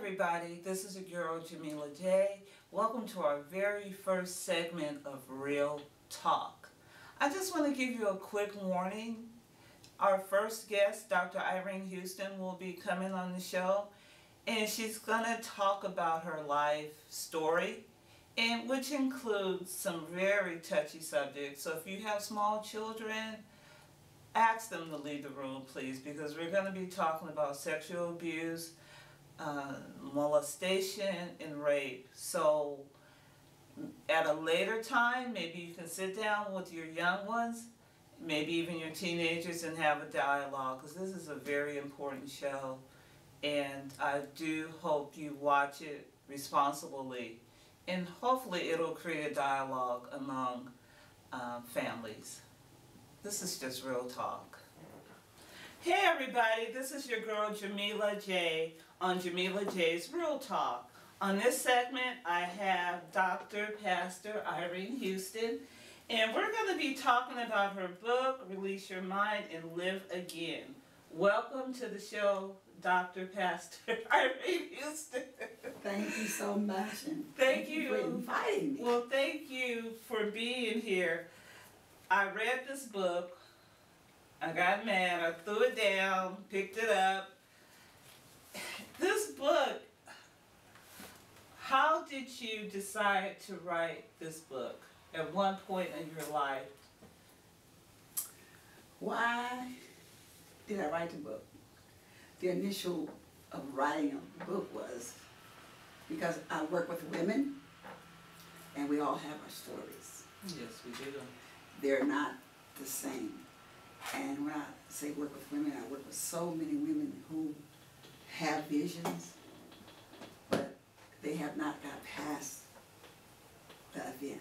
everybody, this is your girl Jamila J. Welcome to our very first segment of Real Talk. I just want to give you a quick warning. Our first guest, Dr. Irene Huston, will be coming on the show, and she's going to talk about her life story, and which includes some very touchy subjects. So if you have small children, ask them to leave the room, please, because we're going to be talking about sexual abuse, molestation, and rape. So at a later time, maybe you can sit down with your young ones, maybe even your teenagers, and have a dialogue, because this is a very important show, and I do hope you watch it responsibly, and hopefully it'll create a dialogue among families. This is just real talk. Hey everybody, this is your girl Jamila J on Jamila J's Real Talk. On this segment, I have Dr. Pastor Irene Huston, and we're going to be talking about her book, Release Your Mind and Live Again. Welcome to the show, Dr. Pastor Irene Huston. Thank you so much, and thank you for inviting me. Well, thank you for being here. I read this book. I got mad, I threw it down, picked it up. This book, how did you decide to write this book at one point in your life? Why did I write the book? The initial of writing a book was because I work with women, and we all have our stories. Yes, we do. They're not the same. And when I say work with women, I work with so many women who have visions, but they have not got past the event.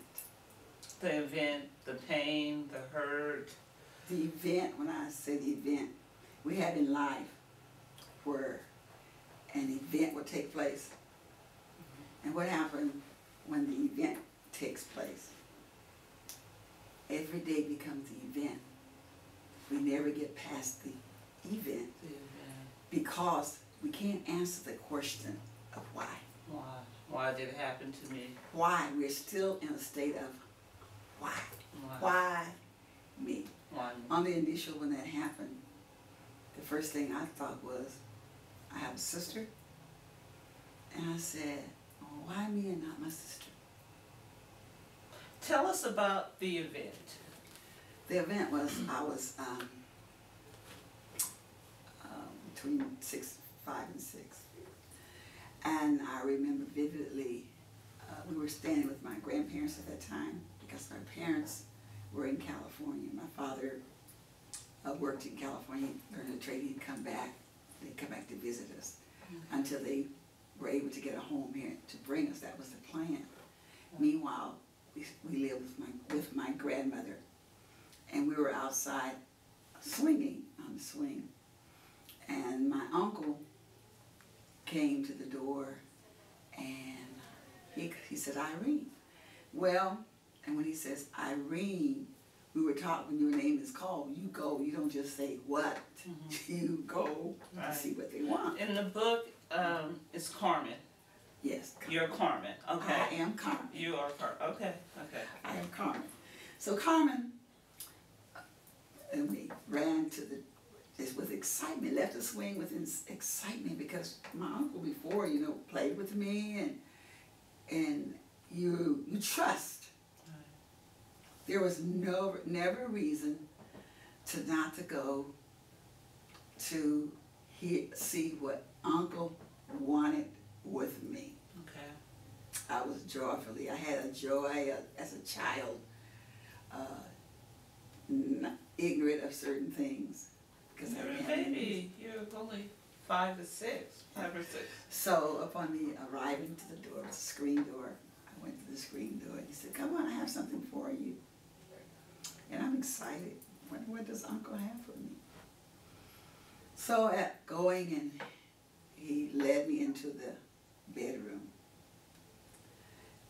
The event, the pain, the hurt. The event, when I say the event, we have in life where an event will take place. And what happens when the event takes place? Every day becomes the event. We never get past the event because we can't answer the question of why. Why? Why did it happen to me? Why? We're still in a state of why. Why me? Why me? On the initial when that happened, the first thing I thought was, I have a sister, and I said, oh, why me and not my sister? Tell us about the event. The event was, I was between 5 and 6. And I remember vividly, we were staying with my grandparents at that time because my parents were in California. My father worked in California during the trade. He'd come back. They'd come back to visit us until they were able to get a home here to bring us. That was the plan. Meanwhile, we lived with my grandmother. And we were outside swinging on the swing. And my uncle came to the door and he said, Irene. Well, and when he says Irene, we were taught when your name is called, you go. You don't just say what. You go to see what they want. In the book, it's Carmen. Yes. Carmen. You're Carmen. Okay. I am Carmen. You are Carmen. Okay. Okay. I am Carmen. So Carmen, and we ran to just with excitement, left the swing with excitement because my uncle before, played with me and you trust. Right. There was never a reason not to go to see what uncle wanted with me. Okay. I was joyfully, I had a joy as a child, ignorant of certain things. Because You're a baby. You're only 5 or 6. 5 or 6. So upon me arriving to the door, it was a screen door. I went to the screen door and he said, come on, I have something for you. And I'm excited. What does Uncle have for me? So going and he led me into the bedroom.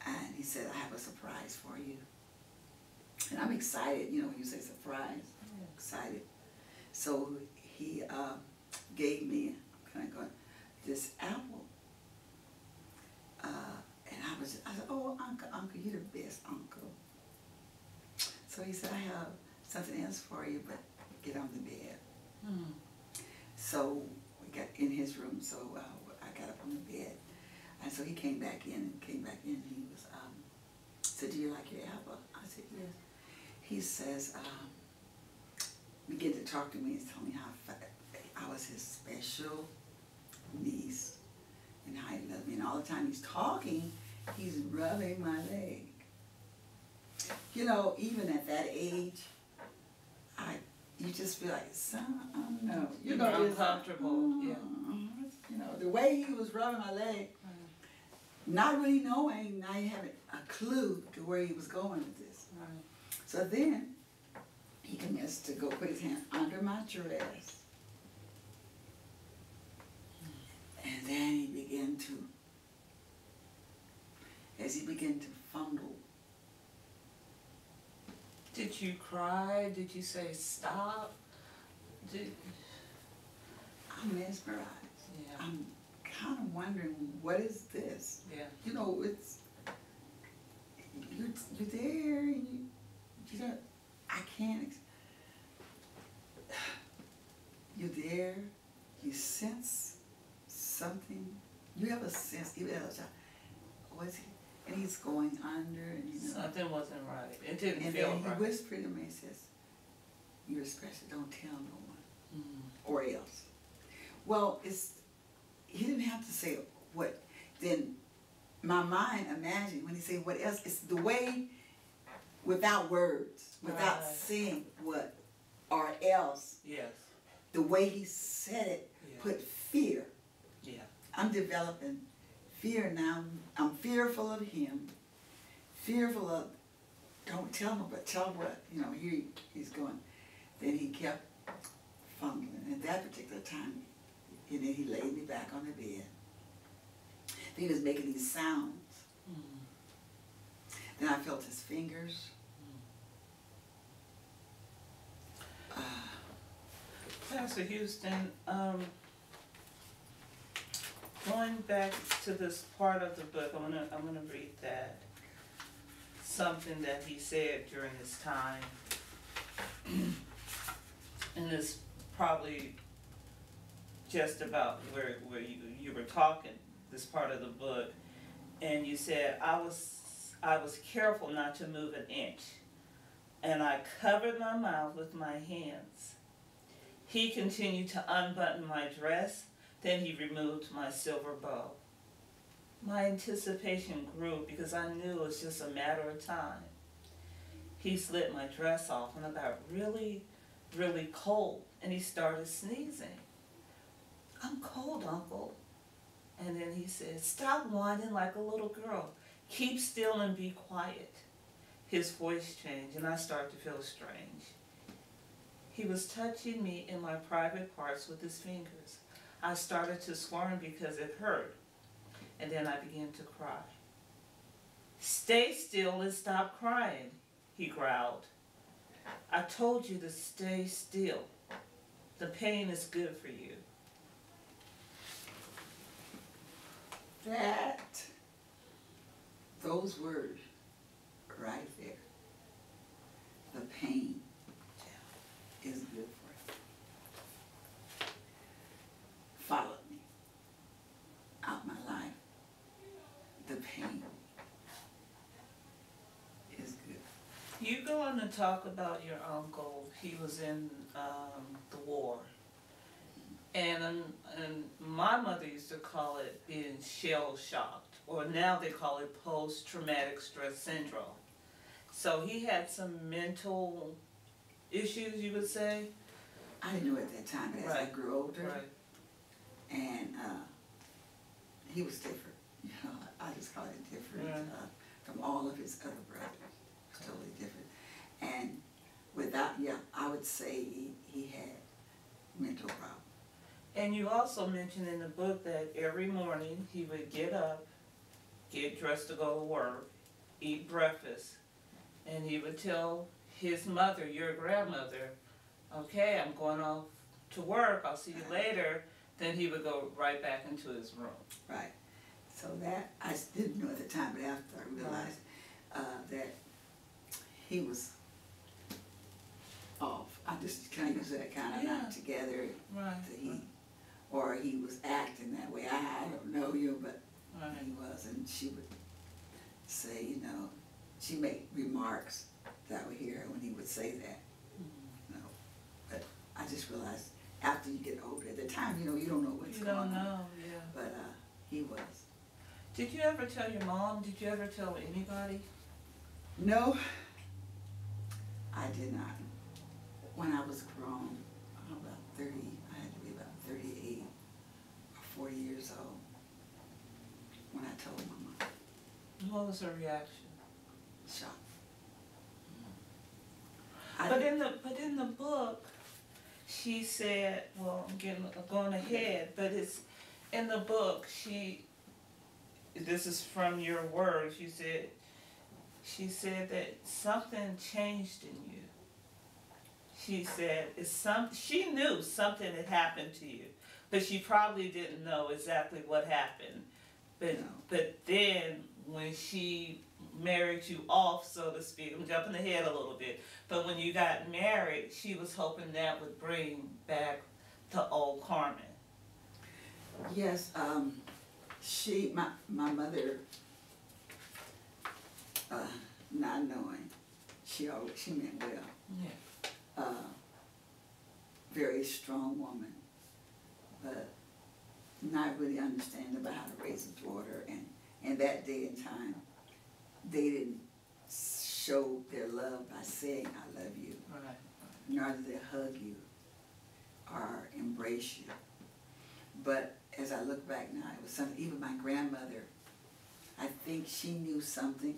And he said, I have a surprise for you. And I'm excited, when you say surprise, I'm excited. So he gave me, this apple something else for you, but get on the bed. Hmm. So we got in his room, so I got up on the bed. And so he came back in, and he was, said, do you like your apple? I said, yes. He says, began to talk to me and tell me how I was his special niece and how he loved me. And all the time he's talking, he's rubbing my leg. You know, even at that age, you just feel like, son, I don't know. You know, uncomfortable, yeah. You know, the way he was rubbing my leg, not really knowing, not having a clue to where he was going with this. Right. So then, he commenced to go put his hand under my dress. And then he began to, as he began to fondle. Did you cry? Did you say stop? I'm mesmerized. Yeah. I'm kind of wondering, what is this? Yeah. You know, it's, you're there, and you don't, I can't, you're there, you sense something, you have a sense, even as a child, what's he, and he's going under, and you know. Something wasn't right. It didn't and feel then right. he whispered to me and says, you're special, don't tell no one, or else. Well, he didn't have to say what, then my mind imagined when he said what else, it's the way, without words, without saying what, or else, Yes. the way he said it put fear. Yeah. I'm developing fear now. I'm fearful of him, fearful of, don't tell him, but tell him what, you know, here he's going. Then he kept fumbling. At that particular time, and then he laid me back on the bed. Then he was making these sounds. Then I felt his fingers. Pastor Houston, going back to this part of the book, I'm gonna read that. Something that he said during this time, and it's probably just about where you were talking, this part of the book, and you said, I was careful not to move an inch, and I covered my mouth with my hands. He continued to unbutton my dress, then he removed my silver bow. My anticipation grew because I knew it was just a matter of time. He slid my dress off and I got really, really cold, and he started sneezing. I'm cold, Uncle. And then he said, stop whining like a little girl. Keep still and be quiet. His voice changed and I started to feel strange. He was touching me in my private parts with his fingers. I started to squirm because it hurt, and then I began to cry. Stay still and stop crying, he growled. I told you to stay still. The pain is good for you. Those words right there, the pain is good for you. Followed me out my life. The pain is good. You go on to talk about your uncle. He was in the war. And my mother used to call it being shell-shocked, or now they call it post-traumatic stress syndrome. So he had some mental issues, you would say? I didn't know at that time, but as I grew older, and he was different. You know, I just call it different from all of his other brothers. It's totally different. And without, I would say he had mental problems. And you also mentioned in the book that every morning he would get up, get dressed to go to work, eat breakfast, and he would tell his mother, your grandmother, okay, I'm going off to work, I'll see you later. Then he would go right back into his room. Right. So that, I didn't know at the time, but after I realized that he was off. I just kind of use that kind of not together. Right. Or he was acting that way. I don't know you, but he was. And she would say, you know, she made remarks that I would hear when he would say that. You know, but I just realized after you get older, at the time, you know, you don't know what's going on. You don't know, yeah. But he was. Did you ever tell your mom? Did you ever tell anybody? No, I did not. When I was grown, about 30, I had to be about 38 or 40 years old when I told my mom. What was her reaction? Shock. But in the book, she said, well, I'm going ahead, but it's in the book. This is from your words. She said that something changed in you. She said she knew something had happened to you, but she probably didn't know exactly what happened. But then when she married you off, so to speak, I'm jumping ahead a little bit, but when you got married, she was hoping that would bring back the old Carmen. Yes, my mother, not knowing, she meant well. Yeah. Very strong woman, but not really understanding about how to raise a daughter. And that day and time, they didn't show their love by saying, I love you. Right. Nor did they hug you or embrace you. But as I look back now, it was something, even my grandmother, I think she knew something.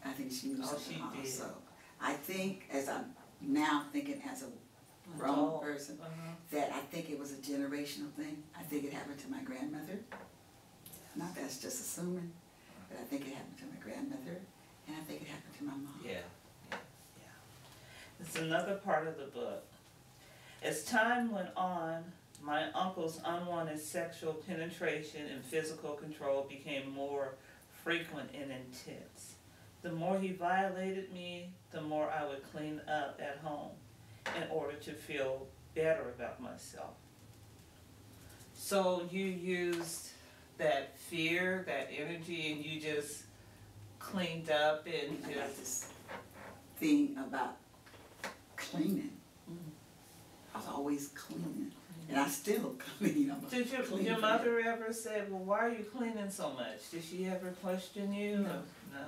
I think she knew something also. I think, as I'm now thinking as a grown person, that I think it was a generational thing. I think it happened to my grandmother. Not that's just assuming, but I think it happened to my grandmother, and I think it happened to my mom. Yeah. It's another part of the book. As time went on, my uncle's unwanted sexual penetration and physical control became more frequent and intense. The more he violated me, the more I would clean up at home in order to feel better about myself. So you used that fear, that energy, and you just cleaned up and I got this thing about cleaning. I was always cleaning, and I still clean. Did your mother ever say, well, why are you cleaning so much? Did she ever question you? No. No.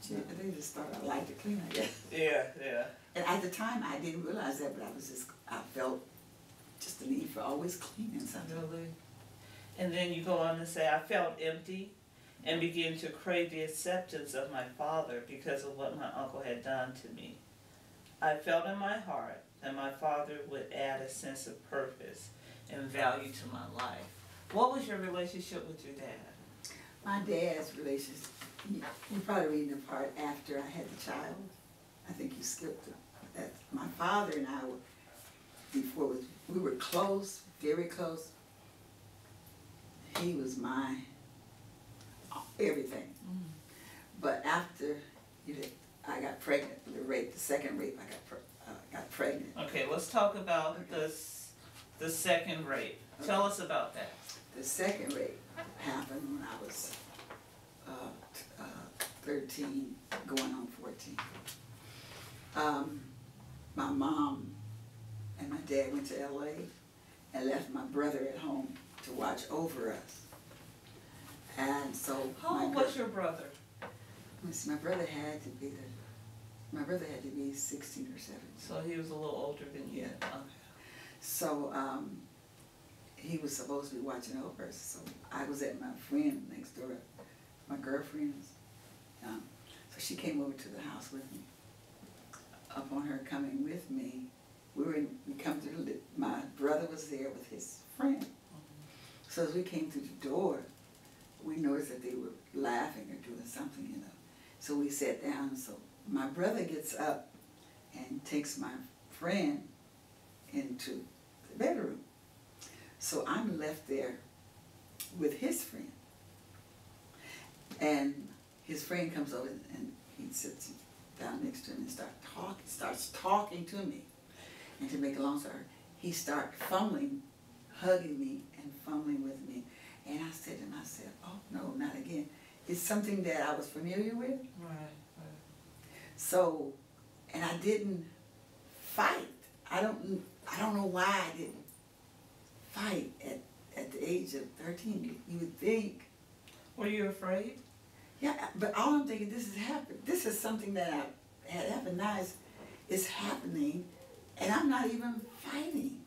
They just thought I liked to clean, I guess. Yeah. And at the time, I didn't realize that, but I felt just the need for always cleaning something. Really? And then you go on to say, I felt empty and began to crave the acceptance of my father because of what my uncle had done to me. I felt in my heart that my father would add a sense of purpose and value to my life. What was your relationship with your dad? My dad's relationship, you're probably reading the part after I had the child. I think you skipped it. That my father and I were, we were close, very close. He was my everything. But after I got pregnant, the second rape, I got pregnant. Okay, let's talk about the second rape. Tell us about that. The second rape happened when I was 13, going on 14. My mom and my dad went to LA and left my brother at home to watch over us. And so how old was your brother? My brother had to be 16 or 17. So he was a little older than you. Yeah. Okay. So he was supposed to be watching over us. So I was at my friend next door, my girlfriend's. So she came over to the house with me. Upon her coming with me, my brother was there with his friend. So as we came through the door, we noticed that they were laughing or doing something, So we sat down. So my brother gets up and takes my friend into the bedroom. So I'm left there with his friend. And his friend comes over and he sits down next to him and starts talking to me. And to make a long story, he started fumbling, hugging me and fumbling with me. And I said to myself, oh no, not again. It's something that I was familiar with. Right. So, and I didn't fight. I don't know why I didn't fight at the age of 13. You would think. Were you afraid? Yeah, but all I'm thinking, this has happened. This is something that I had happened now. Is happening, and I'm not even fighting.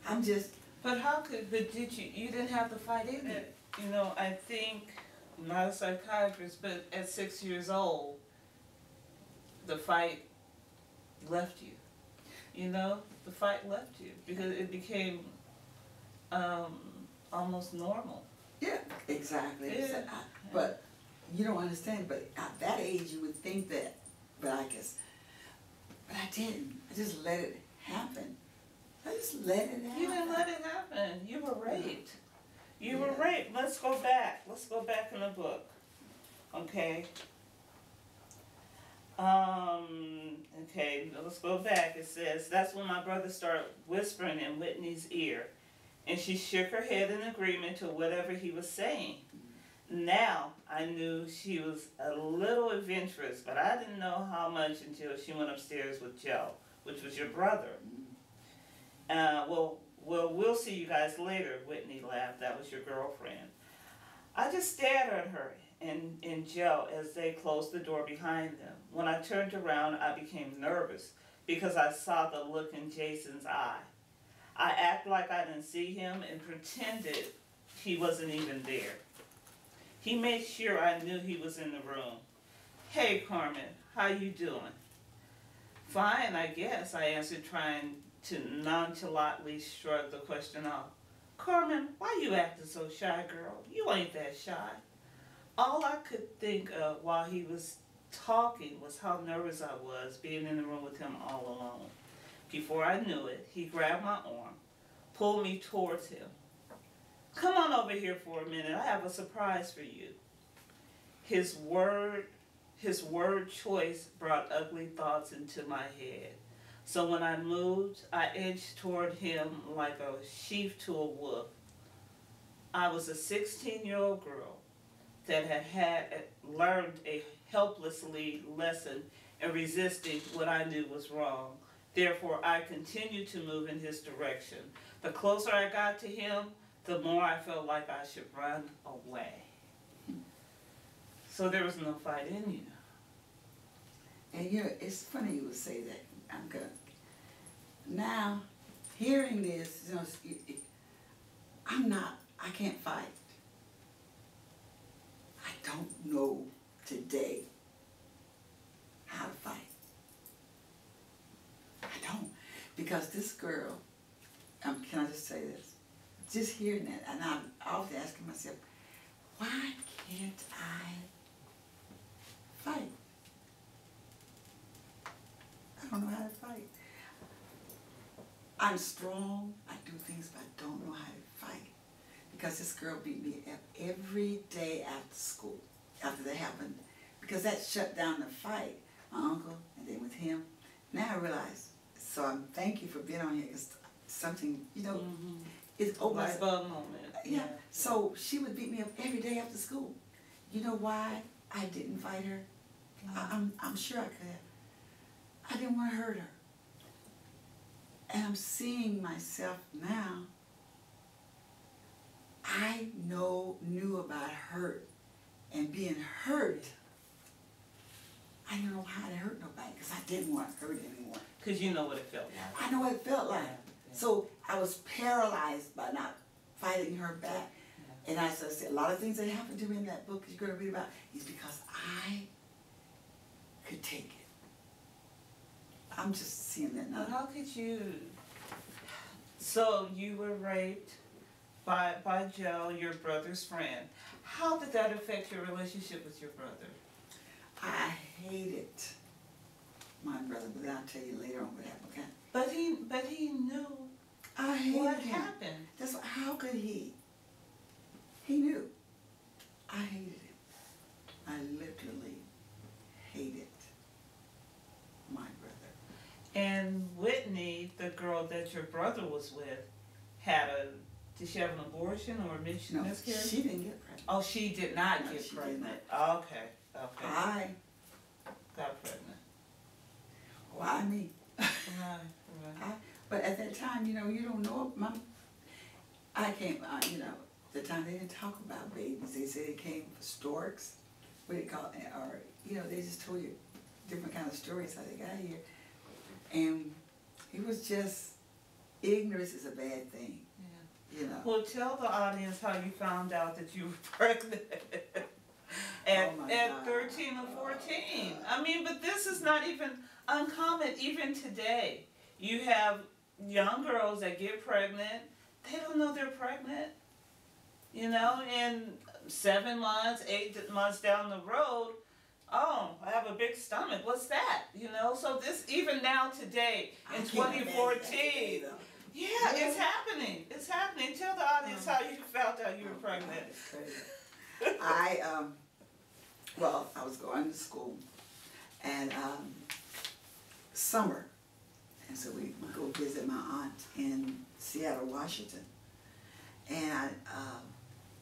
I'm just. But did you didn't have to fight either. You know, I think, I'm not a psychiatrist, but at 6 years old, the fight left you. You know, the fight left you because it became almost normal. Yeah, exactly. Yeah. But you don't understand, but at that age you would think that, but I didn't. I just let it happen. I just let it happen. You didn't let it happen. You were raped. You were raped. Let's go back. Let's go back in the book. Okay. Okay, let's go back. It says, that's when my brother started whispering in Whitney's ear, and she shook her head in agreement to whatever he was saying. Now, I knew she was a little adventurous, but I didn't know how much until she went upstairs with Joe, which was your brother. Well, we'll see you guys later, Whitney laughed. That was your girlfriend. I just stared at her and Joe as they closed the door behind them. When I turned around, I became nervous because I saw the look in Jason's eye. I acted like I didn't see him and pretended he wasn't even there. He made sure I knew he was in the room. Hey, Carmen, how you doing? Fine, I guess, I answered, trying to nonchalantly shrug the question off. Carmen, why you acting so shy, girl? You ain't that shy. All I could think of while he was talking was how nervous I was being in the room with him all alone. Before I knew it, he grabbed my arm, pulled me towards him. Come on over here for a minute. I have a surprise for you. His word choice brought ugly thoughts into my head. So when I moved, I inched toward him like a sheep to a wolf. I was a 16-year-old girl that had learned a helplessly lesson in resisting what I knew was wrong. Therefore, I continued to move in his direction. The closer I got to him, the more I felt like I should run away. So there was no fight in you. And it's funny you would say that. I'm good. Now, hearing this, I can't fight. I don't know today how to fight. I don't. Because this girl, can I just say this? Just hearing that, and I'm often asking myself, why can't I fight? I don't know how to fight. I'm strong, I do things, but I don't know how to fight. Because this girl beat me up every day after school, after that happened. Because that shut down the fight, my uncle, and then with him. Now I realize, so I'm thank you for being on here. It's something, it's open. Light bulb moment. Yeah. So she would beat me up every day after school. You know why I didn't fight her? I'm sure I could have. I didn't want to hurt her. And I'm seeing myself now. I knew about hurt and being hurt. I didn't know how to hurt nobody because I didn't want to hurt anyone. Because you know what it felt like. I know what it felt like. So I was paralyzed by not fighting her back. And as I said, a lot of things that happened to me in that book that you're going to read about is because I could take it. I'm just seeing that now. But how could you? So you were raped by Joe, your brother's friend. How did that affect your relationship with your brother? I hated my brother, but I'll tell you later on what happened. Okay? But he knew I hated what him. happened. That's how could he? He knew. I hated him. I literally hated your brother was with did she have an abortion or a miscarriage? She didn't get pregnant. Oh, she did not get she pregnant. did not. Okay. I Got pregnant. Why me? Right. But at that time, you don't know. I came, the time they didn't talk about babies. They said it came for storks. What do you call it? Or, they just told you different kind of stories how they got here. And it was just, ignorance is a bad thing. Well, tell the audience how you found out that you were pregnant at 13 or 14. I mean, but this is not even uncommon. Even today, you have young girls that get pregnant. They don't know they're pregnant. And 7 months, 8 months down the road, oh, I have a big stomach. What's that? So this, even now today, in 2014, yeah, it's happening. It's happening. Tell the audience how you found out you were pregnant. I was going to school, and summer, and so we go visit my aunt in Seattle, Washington, and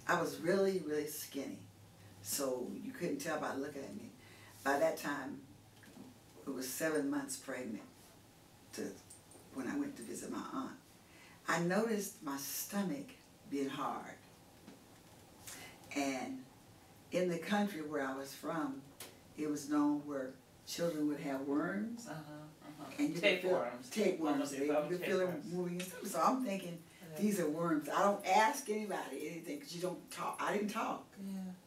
I was really, really skinny, so you couldn't tell by looking at me. By that time, it was 7 months pregnant when I went to visit my aunt. I noticed my stomach being hard. And in the country where I was from, it was known where children would have worms. And you tapeworms. Tapeworms. You could feel them moving and stuff. So I'm thinking, these are worms. I don't ask anybody anything because you don't talk. I didn't talk.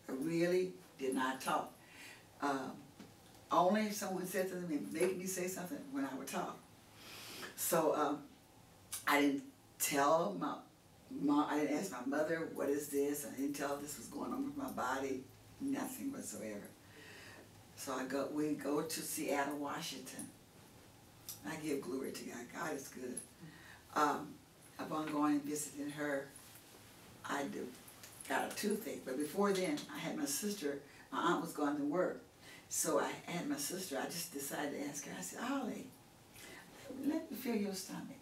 I really did not talk. Only if someone said something to me, making me say something when I would talk. So I didn't tell my mom, I didn't ask my mother, what is this? I didn't tell her this was going on with my body, nothing whatsoever. So we go to Seattle, Washington. I give glory to God. God is good. Upon going and visiting her, I got a toothache. But before then, I had my sister, my aunt was going to work. So I had my sister, I just decided to ask her, I said, Ollie, let me feel your stomach.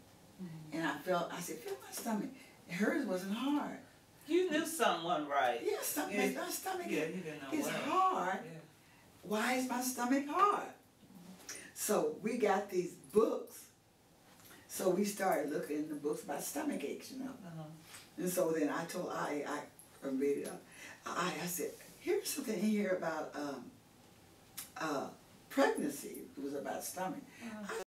And I said, feel my stomach. Hers wasn't hard. You knew someone right. Yeah, my stomach you didn't know is hard. Yeah. Why is my stomach hard? So we got these books. So we started looking in the books about stomach aches, And so then I told I read it up. I said, here's something here about pregnancy. It was about stomach. I